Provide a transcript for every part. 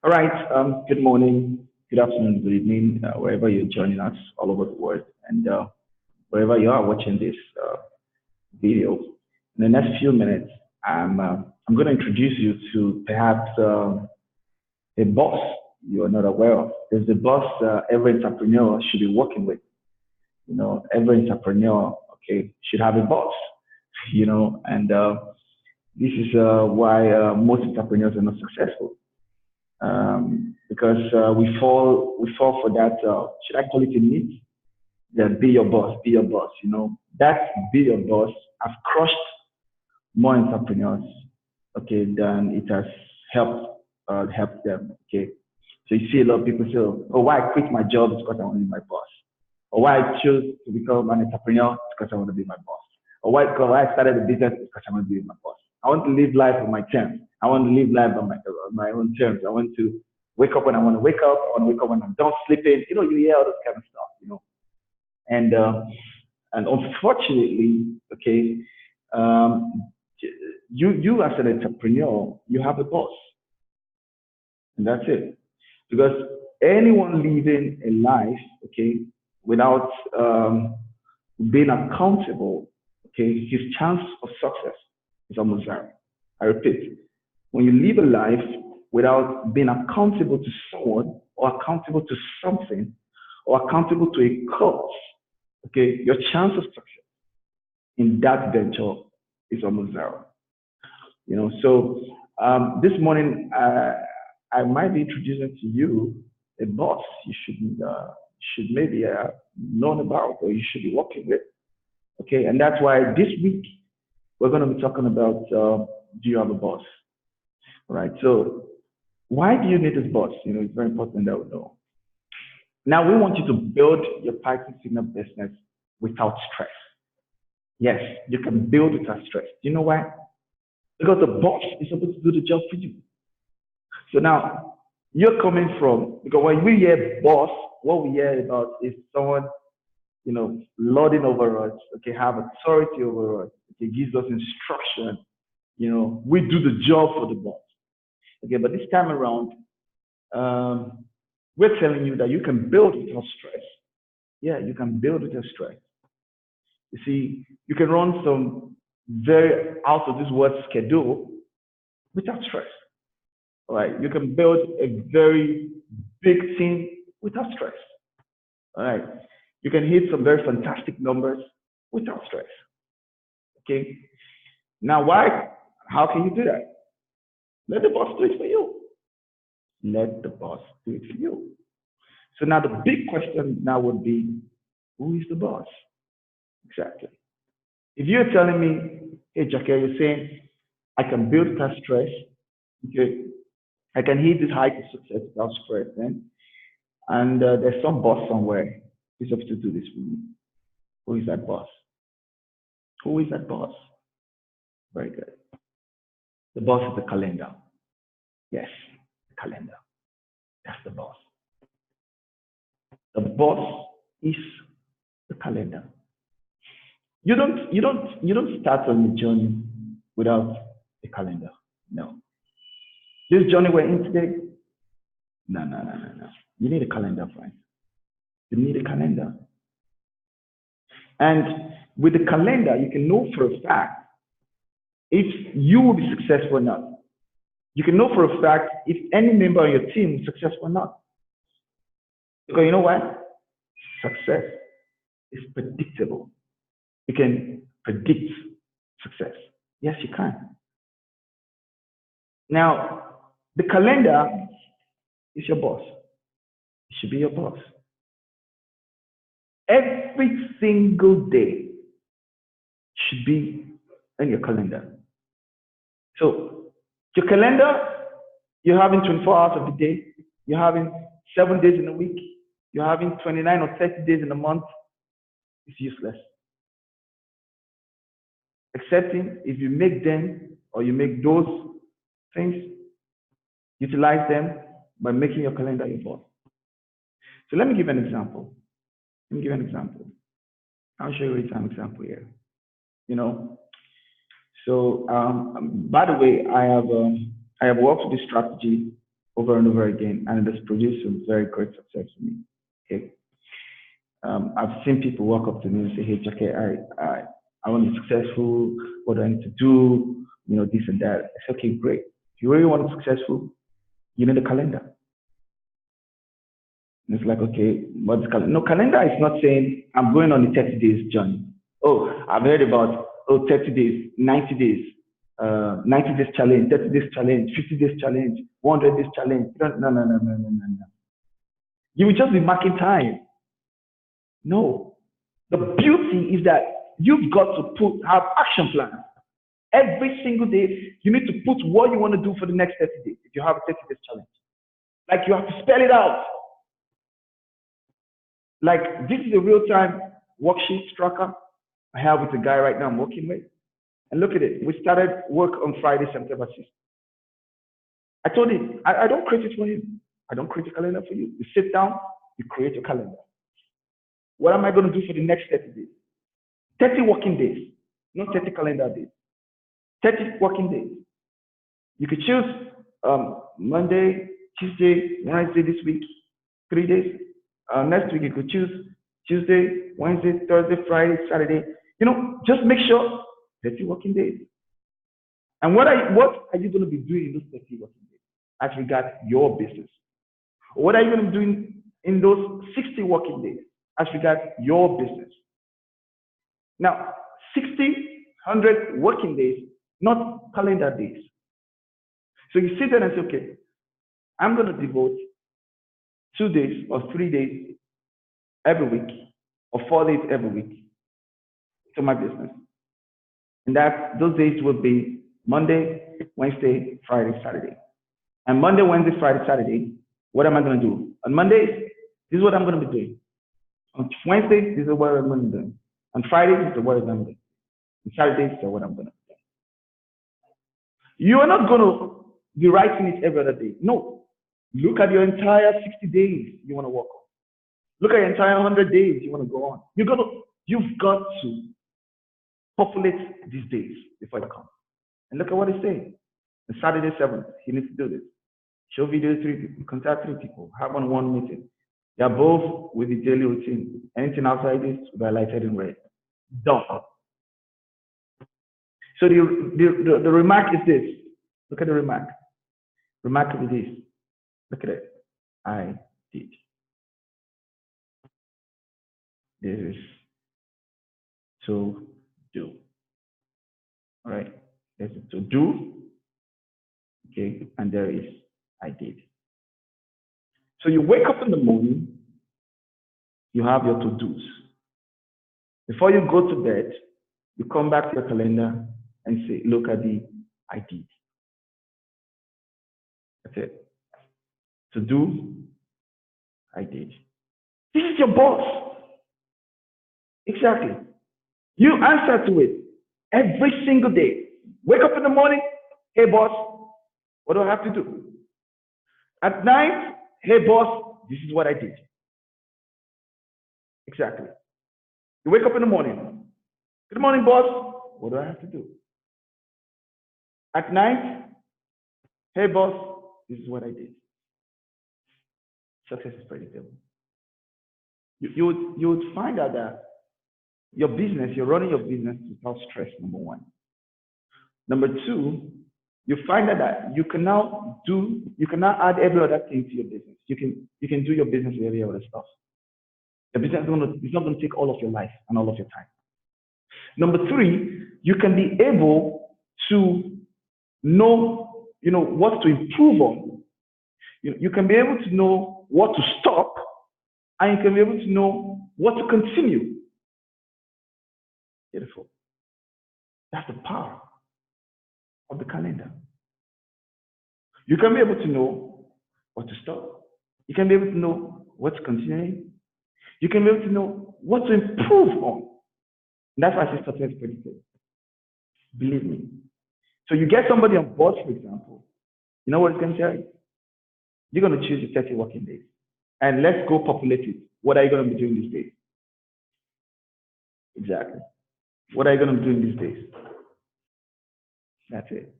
All right. Good morning, good afternoon, good evening, wherever you're joining us all over the world, and wherever you are watching this video. In the next few minutes, I'm going to introduce you to perhaps a boss you are not aware of. There's a boss every entrepreneur should be working with. Every entrepreneur, okay, should have a boss. And this is why most entrepreneurs are not successful. Because we fall for that. Should I call it a myth? That be your boss, be your boss. That be your boss has crushed more entrepreneurs, okay, than it has helped them, okay. So you see a lot of people say, "Oh, why I quit my job is because I want to be my boss," or "Why I chose to become an entrepreneur is because I want to be my boss," or "Why I started a business is because I want to be my boss." I want to live life on my terms. I want to live life on my own terms. I want to wake up when I want to wake up. I want to wake up when I'm done sleeping. You hear all this kind of stuff. And unfortunately, okay, you as an entrepreneur, you have a boss, and that's it. Because anyone living a life, okay, without being accountable, okay, his chance of success is almost zero. I repeat, when you live a life without being accountable to someone or accountable to something or accountable to a cause, okay, your chance of success in that venture is almost zero. So this morning I might be introducing to you a boss you should maybe know about or you should be working with. Okay, and that's why this week we're going to be talking about do you have a boss? All right. So why do you need this boss? It's very important that we know. Now we want you to build your Python signal business without stress. Yes, you can build without stress. Do you know why? Because the boss is supposed to do the job for you. So now you're coming from, because when we hear boss, what we hear about is someone, lording over us, okay, have authority over us, okay, gives us instruction, we do the job for the boss. Okay, but this time around, we're telling you that you can build without stress. Yeah, you can build without stress. You see, you can run some very out of this world schedule without stress. All right, you can build a very big team without stress. All right, you can hit some very fantastic numbers without stress. Okay, now why? How can you do that? Let the boss do it for you. Let the boss do it for you. So now the big question now would be, who is the boss? Exactly. If you're telling me, hey, Jackie, you're saying, I can build without stress, okay, I can hit this height of success without stress, and there's some boss somewhere who's supposed to do this for me. Who is that boss? Who is that boss? Very good. The boss is the calendar. Yes, the calendar. That's the boss. The boss is the calendar. You don't start on the journey without a calendar. No. This journey we're in today, no. You need a calendar, friends. You need a calendar. And with the calendar, you can know for a fact if you will be successful or not. You can know for a fact if any member on your team is successful or not. Because you know what? Success is predictable. You can predict success. Yes, you can. Now, the calendar is your boss. It should be your boss. Every single day should be in your calendar. So, your calendar, you're having 24 hours of the day, you're having 7 days in a week, you're having 29 or 30 days in a month, it's useless. Excepting if you make them or you make those things, utilize them by making your calendar your boss. So let me give an example. I'll show you some example here. So by the way, I have worked with this strategy over and over again, and it has produced some very great success for me. Okay. I've seen people walk up to me and say, "Hey, Jackie, I want to be successful. What do I need to do? This and that." I say, "Okay, great. If you really want to be successful, you need a calendar." And it's like, okay, what's calendar? No, calendar is not saying I'm going on a 30 days journey. Oh, I've heard about 30 days, 90 days, 90 days challenge, 30 days challenge, 50 days challenge, 100 days challenge. No. You will just be marking time. No. The beauty is that you've got to have action plans. Every single day, you need to put what you want to do for the next 30 days if you have a 30 days challenge. Like you have to spell it out. Like this is a real-time worksheet tracker I have with a guy right now I'm working with. And look at it. We started work on Friday, September 6th. I told him, I don't create it for him. I don't create a calendar for you. You sit down, you create a calendar. What am I going to do for the next 30 days? 30 working days, not 30 calendar days. 30 working days. You could choose Monday, Tuesday, Wednesday this week, 3 days. Next week you could choose Tuesday, Wednesday, Thursday, Friday, Saturday. Just make sure 30 working days. And what are you going to be doing in those 30 working days as regards your business? Or what are you going to be doing in those 60 working days as regards your business? Now, 60, 100 working days, not calendar days. So you sit there and say, okay, I'm going to devote 2 days or 3 days every week or 4 days every week to my business. And those days will be Monday, Wednesday, Friday, Saturday. And Monday, Wednesday, Friday, Saturday, what am I going to do? On Mondays, this is what I'm going to be doing. On Wednesdays, this is what I'm going to be doing. On Fridays, this is what I'm going to do. On Saturdays, this is what I'm going to do. You are not going to be writing it every other day. No. Look at your entire 60 days you want to work on. Look at your entire 100 days you want to go on. You've got to populate these days before it comes. And look at what it's saying. On Saturday 7th, you need to do this. Show video to 3 people, contact 3 people, have one meeting. They are both with the daily routine. Anything outside this will be highlighted in red. Done. So the remark is this. Look at the remark. Remark is this. Look at it. I did. This is to do. All right. This is to do. Okay. And there is I did. So you wake up in the morning, you have your to-dos. Before you go to bed, you come back to your calendar and say, look at the I did. That's it. To do, I did. This is your boss. Exactly. You answer to it every single day. Wake up in the morning, hey boss, what do I have to do? At night, hey boss, this is what I did. Exactly. You wake up in the morning. Good morning, boss. What do I have to do? At night, hey boss, this is what I did. Success is predictable. You would find out that your business, you're running your business without stress, number one. Number two, you find out that you can now add every other thing to your business. You can do your business with every other stuff. The business is not going to take all of your life and all of your time. Number three, you can be able to know, what to improve on. You can be able to know what to stop, and you can be able to know what to continue. Beautiful. That's the power of the calendar. You can be able to know what to stop. You can be able to know what to continue. You can be able to know what to improve on. And that's why I say success is predictable. Believe me. So you get somebody on board, for example, you know what it's going to tell you? You're going to choose your 30 working days. And let's go populate it. What are you going to be doing these days? Exactly. What are you going to be doing these days? That's it.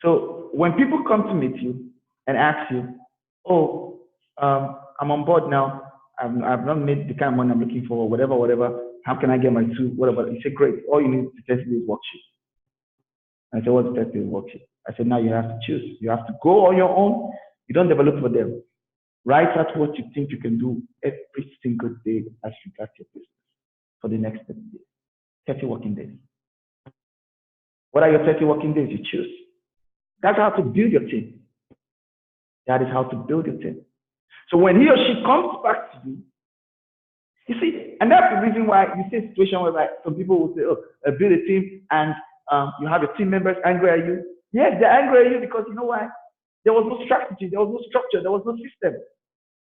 So when people come to meet you and asks you, oh, I'm on board now. I've not made the kind of money I'm looking for, whatever, whatever. How can I get my two? Whatever. You say, great. All you need to test is worksheet. I said, what's the test is worksheet? I said, now you have to choose. You have to go on your own. You don't develop for them. Write out what you think you can do every single day as regards your business for the next 30 days. 30 working days. What are your 30 working days? You choose. That's how to build your team. That is how to build your team. So when he or she comes back to you, you see, and that's the reason why you see a situation where like, some people will say, oh, build a team and you have your team members angry at you. Yes, they're angry at you because you know why? There was no strategy, there was no structure, there was no system.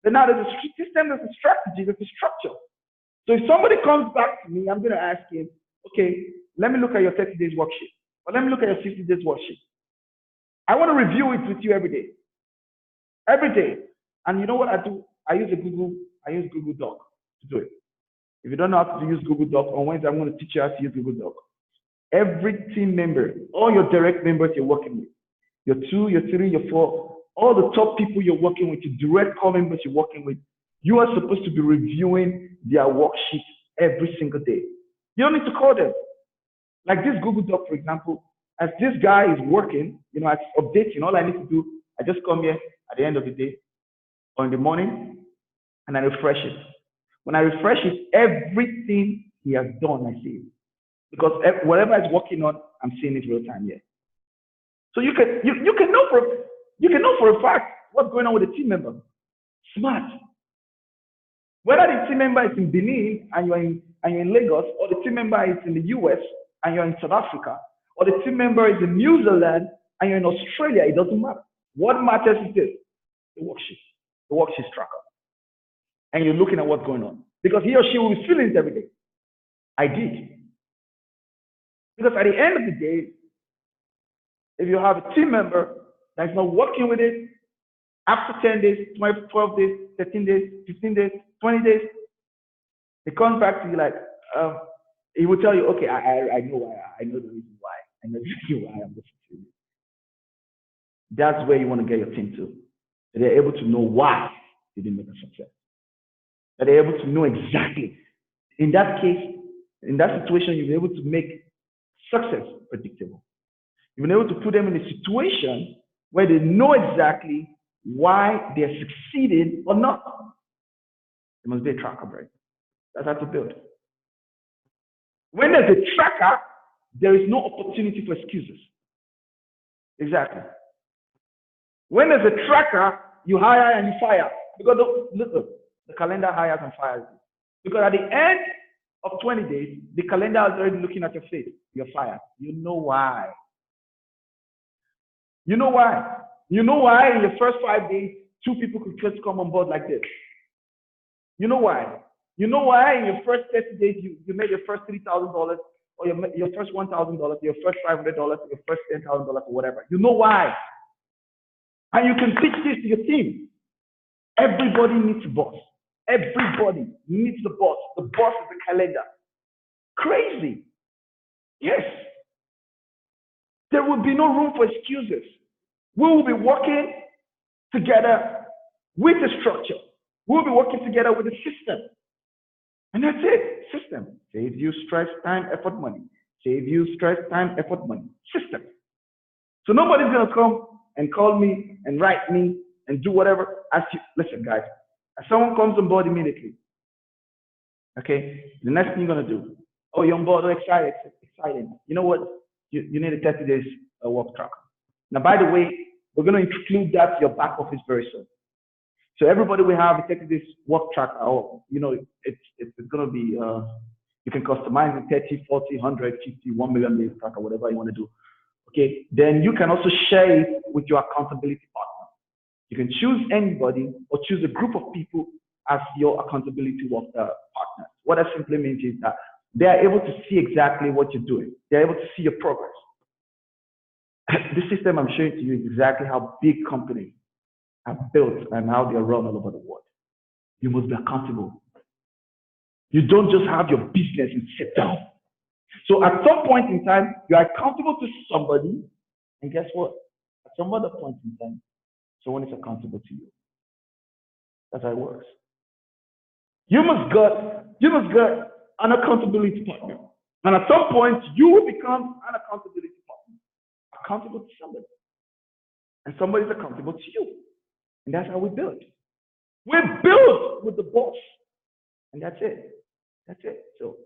But now there's a system, there's a strategy, there's a structure. So if somebody comes back to me, I'm going to ask him, okay, let me look at your 30 days worksheet, or let me look at your 60 days worksheet. I want to review it with you every day. Every day. And you know what I do? I use Google Doc to do it. If you don't know how to use Google Doc, on Wednesday I'm going to teach you how to use Google Doc. Every team member, all your direct members you're working with, your 2, your 3, your 4, all the top people you're working with, your direct core members you're working with, you are supposed to be reviewing their worksheets every single day. You don't need to call them. Like this Google Doc, for example, as this guy is working, you know, as updating, all I need to do, I just come here at the end of the day or in the morning and I refresh it. When I refresh it, everything he has done, I see it. Because whatever is working on, I'm seeing it real time here. So you can know for a fact what's going on with the team member. Smart. Whether the team member is in Benin and you're in Lagos, or the team member is in the US and you're in South Africa, or the team member is in New Zealand and you're in Australia, it doesn't matter. What matters is this: the worksheet tracker. And you're looking at what's going on. Because he or she will be feeling it every day. I did. Because at the end of the day, if you have a team member that's not working with it, after 10 days, 12 days, 13 days, 15 days, 20 days, he comes back to you like, he will tell you, okay, I know why, I know the reason why, I know the reason why I'm listening to you. That's where you want to get your team to. So they're able to know why they didn't make a success. That they're able to know exactly. In that case, in that situation, you'll be able to make success predictable. You've been able to put them in a situation where they know exactly why they're succeeding or not. There must be a tracker, right? That's how to build. When there's a tracker, there is no opportunity for excuses. Exactly. When there's a tracker, you hire and you fire. Because the calendar hires and fires you. Because at the end of 20 days, the calendar is already looking at your face. You're fired. You know why. You know why. You know why in the first 5 days, 2 people could just come on board like this. You know why. You know why in your first 30 days, you made your first $3,000, or your first $1,000, your first $500, your first $10,000, or whatever. You know why. And you can pitch this to your team. Everybody needs a boss. Everybody needs the boss. The boss is the calendar. Crazy. Yes. There will be no room for excuses. We will be working together with the structure. We will be working together with the system. And that's it. System. Save you stress, time, effort, money. Save you stress, time, effort, money. System. So nobody's going to come and call me and write me and do whatever. Listen, guys. If someone comes on board immediately, okay, the next thing you're going to do, oh, you're on board, oh, excited. You know what? You need a 30 days work tracker. Now, by the way, we're going to include that to your back office very soon. So everybody will have a 30 days work tracker. Or, you know, it's going to be, you can customize it 30, 40, 100, 50, 1 million days tracker, whatever you want to do. Okay, then you can also share it with your accountability partner. You can choose anybody or choose a group of people as your accountability partner. What that simply means is that they are able to see exactly what you're doing. They're able to see your progress. This system I'm showing to you is exactly how big companies are built and how they're run all over the world. You must be accountable. You don't just have your business and sit down. So at some point in time, you are accountable to somebody, and guess what? At some other point in time, someone is accountable to you. That's how it works. You must get an accountability partner. And at some point, you will become an accountability partner, accountable to somebody. And somebody is accountable to you. And that's how we build. We build with the boss. And that's it. That's it. So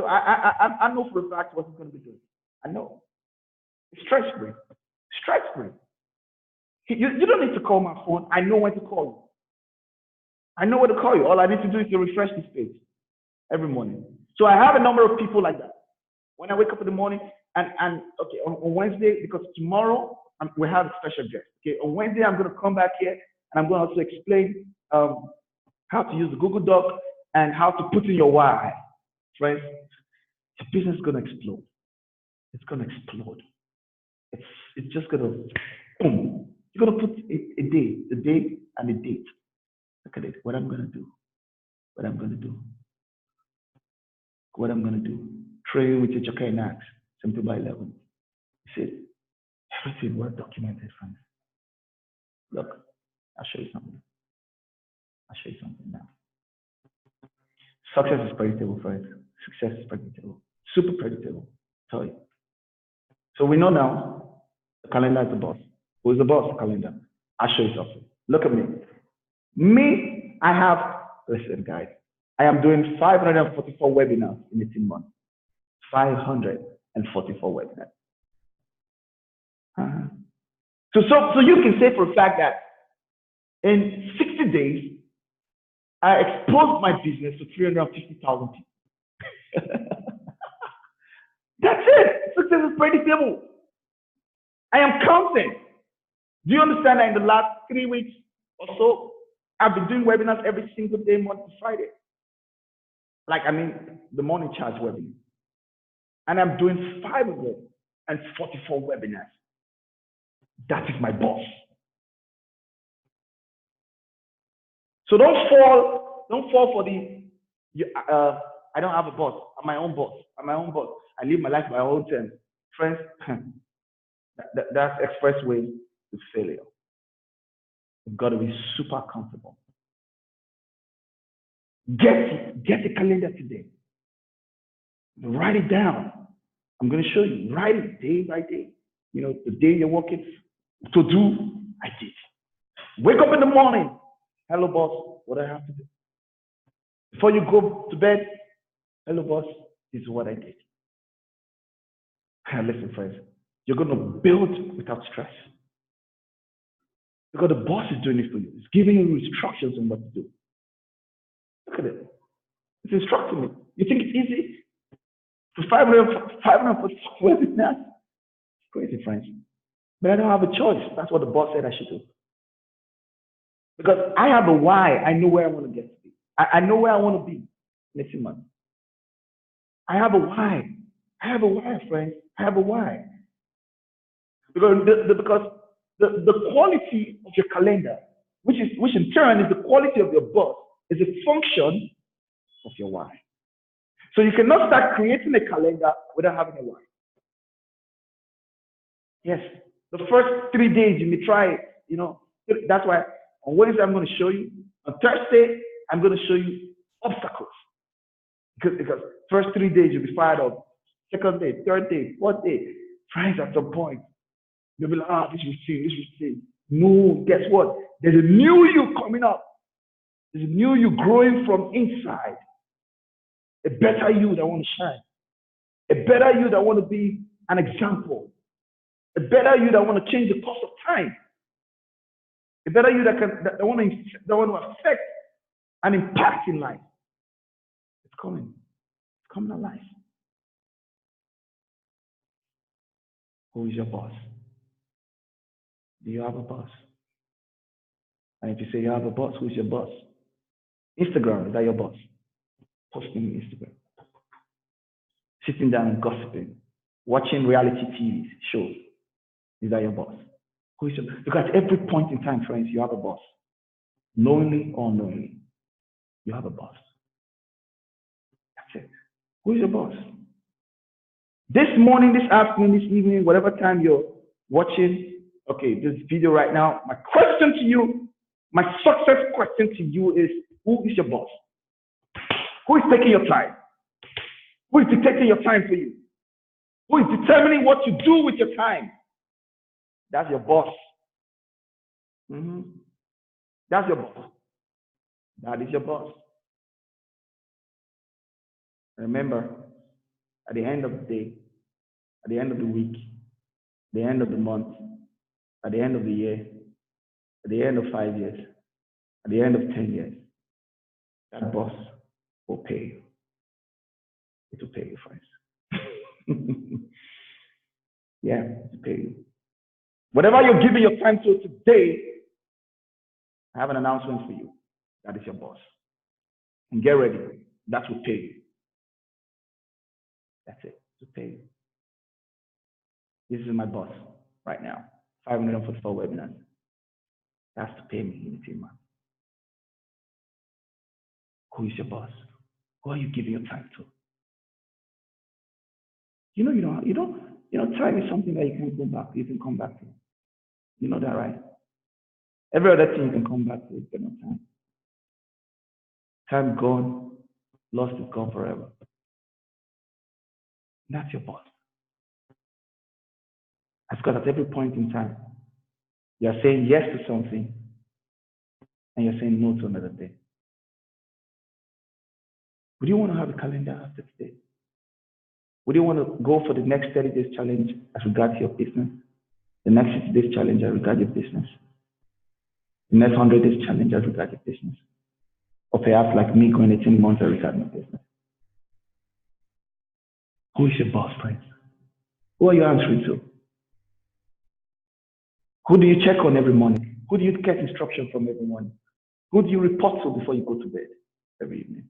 I know for a fact what he's going to be doing. I know. It's stress-free. Stress-free. You don't need to call my phone. I know when to call you. I know where to call you. All I need to do is to refresh this page every morning. So I have a number of people like that. When I wake up in the morning, and okay, on Wednesday, because tomorrow we have a special guest. Okay, on Wednesday I'm going to come back here and I'm going to also explain how to use the Google Doc and how to put in your why. Friends, your business is going to explode. It's going to explode. It's just going to boom. You're going to put a date, the date and the date. Look at it. What I'm going to do. What I'm going to do. What I'm going to do. Train with Ejoke Enaks, 70/11. You see, everything well documented, friends. Look, I'll show you something. I'll show you something now. Success is predictable, friends. Success is predictable. Super predictable. I tell you. So we know now the calendar is the boss. Who is the boss? The calendar. I'll show you something. Look at me. Me, I have, listen, guys, I am doing 544 webinars in 18 months. 544 webinars. So you can say for a fact that in 60 days, I exposed my business to 350,000 people. That's it. Success is predictable. I am counting. Do you understand that in the last 3 weeks or so, I've been doing webinars every single day, Monday to Friday. Like, I mean, the morning charge webinar. And I'm doing 544 webinars. That is my boss. So don't fall for the, I don't have a boss. I'm my own boss. I'm my own boss. I live my life by my own terms. Friends, that's expressway to failure. You've got to be super accountable. Get a calendar today. Write it down. I'm going to show you. Write it day by day. You know, the day you're working to do, I did. Wake up in the morning. Hello, boss. What do I have to do? Before you go to bed, hello, boss. This is what I did. Listen, friends. You're going to build without stress. Because the boss is doing it for you. It's giving you instructions on what to do. Look at it. It's instructing me. You think it's easy? For 500 webinars? It's crazy, friends. But I don't have a choice. That's what the boss said I should do. Because I have a why. I know where I want to get to be. I know where I want to be next month. I have a why. I have a why, friends. I have a why. Because the quality of your calendar, which in turn is the quality of your boss, is a function of your why. So you cannot start creating a calendar without having a why. Yes, the first 3 days you may try it, you know. That's why on Wednesday I'm going to show you. On Thursday, I'm going to show you obstacles. Because first 3 days you'll be fired up. Second day, third day, fourth day. Friends, at some point, you'll be like, this will see. No, guess what? There's a new you coming up. There's a new you growing from inside. A better you that want to shine. A better you that want to be an example. A better you that want to change the course of time. A better you that want to affect and impact in life. It's coming. It's coming alive. Who is your boss? Do you have a boss? And if you say you have a boss, who's your boss? Instagram, is that your boss? Posting on Instagram. Sitting down and gossiping. Watching reality TV shows. Is that your boss? Who is your boss? Because at every point in time, friends, you have a boss. Knowingly or unknowingly, you have a boss. That's it. Who is your boss? This morning, this afternoon, this evening, whatever time you're watching, okay, this video right now, my question question to you, my success question to you is, who is your boss? Who is taking your time? Who is dictating your time for you? Who is determining what you do with your time? That's your boss. That's your boss. That is your boss. Remember, at the end of the day, at the end of the week, at the end of the month, at the end of the year, at the end of 5 years, at the end of 10 years, that boss will pay you. It will pay you, friends. Yeah, it will pay you. Whatever you're giving your time to today, I have an announcement for you. That is your boss. And get ready. That will pay you. That's it. To pay you. This is my boss right now. 544 webinars. That's to pay me in 18 months. Who is your boss? Who are you giving your time to? Time is something that you can go back. You can come back to. You know that, right? Every other thing you can come back to, but not time. Time gone, lost is gone forever. That's your boss. That's because at every point in time, you're saying yes to something and you're saying no to another thing. Would you want to have a calendar after today? Would you want to go for the next 30 days challenge as regards your business? The next 60 days challenge as regards your business? The next 100 days challenge as regards your business? Or perhaps like me going 18 months as regards my business? Who is your boss, friends? Who are you answering to? Who do you check on every morning? Who do you get instruction from every morning? Who do you report to before you go to bed every evening?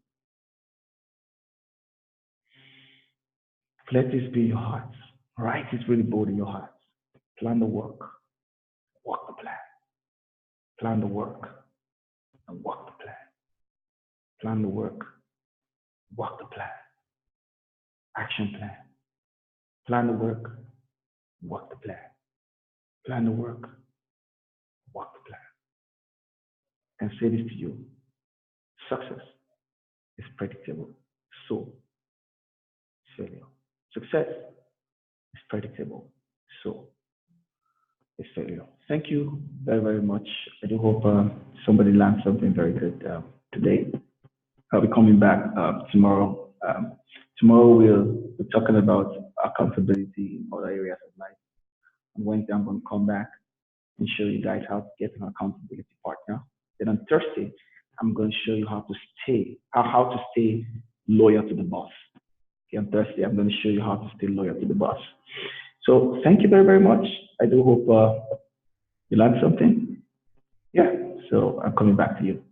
Let this be your heart. Write it really bold in your heart. Plan the work. Work the plan. Plan the work. And work the plan. Plan the work. Work the plan. Action plan. Plan the work. Work the plan. Plan the work. Work the plan. And say this to you. Success is predictable. So failure. Success is predictable. So is failure. Thank you very, very much. I do hope somebody learned something very good today. I'll be coming back tomorrow. Tomorrow we'll be talking about accountability in other areas of life. On Wednesday, I'm going to come back and show you guys how to get an accountability partner. Then on Thursday, I'm going to show you how to stay loyal to the boss. Okay, on Thursday, I'm going to show you how to stay loyal to the boss. So thank you very, very much. I do hope you learned something. Yeah, so I'm coming back to you.